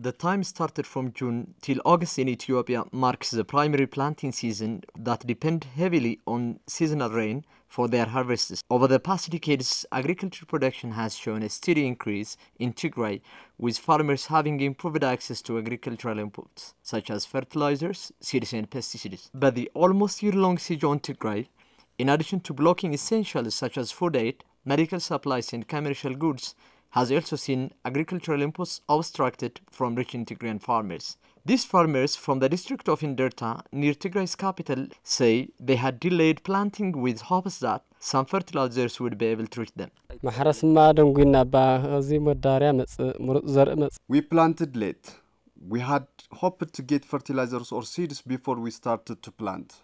The time started from June till August in Ethiopia marks the primary planting season that depend heavily on seasonal rain for their harvests. Over the past decades, agriculture production has shown a steady increase in Tigray, with farmers having improved access to agricultural inputs, such as fertilizers, seeds and pesticides. But the almost year-long siege on Tigray, in addition to blocking essentials such as food aid, medical supplies and commercial goods, has also seen agricultural inputs obstructed from reaching Tigrayan farmers. These farmers from the district of Inderta, near Tigray's capital, say they had delayed planting with hopes that some fertilizers would be able to reach them. We planted late. We had hoped to get fertilizers or seeds before we started to plant.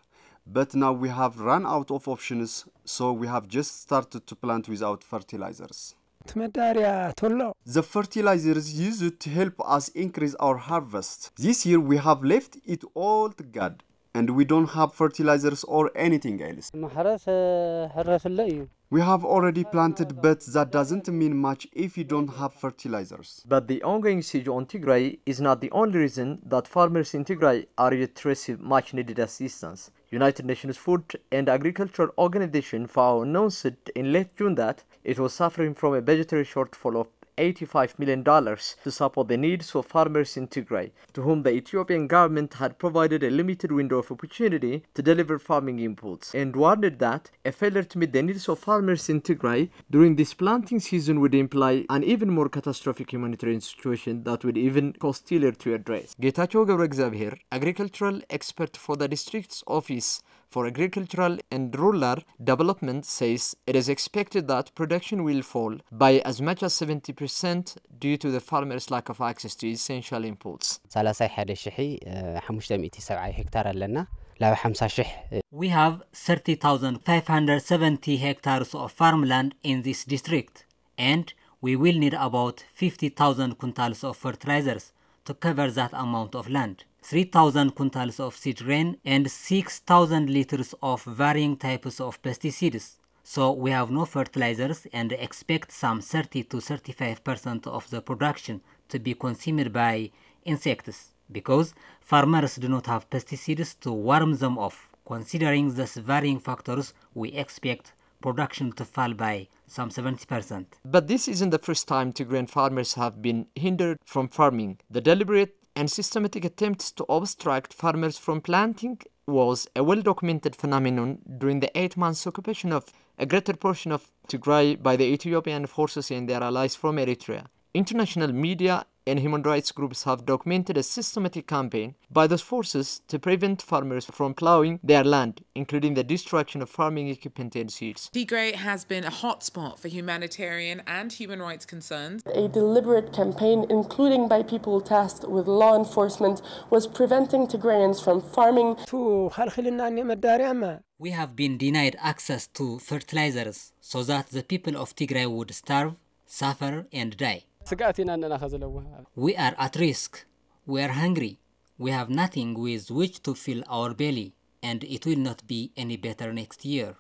But now we have run out of options, so we have just started to plant without fertilizers. The fertilizers used to help us increase our harvest. This year we have left it all to God, and we don't have fertilizers or anything else. We have already planted, but that doesn't mean much if you don't have fertilizers. But the ongoing siege on Tigray is not the only reason that farmers in Tigray are yet to receive much needed assistance. United Nations Food and Agriculture Organization FAO announced in late June that it was suffering from a budgetary shortfall of $85 million to support the needs of farmers in Tigray, to whom the Ethiopian government had provided a limited window of opportunity to deliver farming inputs, and warned that a failure to meet the needs of farmers in Tigray during this planting season would imply an even more catastrophic humanitarian situation that would even costlier to address. ጌታቸው ገብረ እግዚአብሔር, agricultural expert for the district's office for agricultural and rural development, says it is expected that production will fall by as much as 70% due to the farmers' lack of access to essential inputs. We have 30,570 hectares of farmland in this district, and we will need about 50,000 quintals of fertilizers to cover that amount of land, 3,000 quintals of seed grain, and 6,000 liters of varying types of pesticides. So we have no fertilizers and expect some 30 to 35% of the production to be consumed by insects, because farmers do not have pesticides to warm them off. Considering these varying factors, we expect production to fall by some 70%. But this isn't the first time Tigrayan farmers have been hindered from farming. The deliberate and systematic attempts to obstruct farmers from planting was a well-documented phenomenon during the 8 months occupation of a greater portion of Tigray by the Ethiopian forces and their allies from Eritrea. International media and human rights groups have documented a systematic campaign by those forces to prevent farmers from plowing their land, including the destruction of farming equipment and seeds. Tigray has been a hotspot for humanitarian and human rights concerns. A deliberate campaign, including by people tasked with law enforcement, was preventing Tigrayans from farming. We have been denied access to fertilizers so that the people of Tigray would starve, suffer, and die. We are at risk. We are hungry. We have nothing with which to fill our belly, and it will not be any better next year.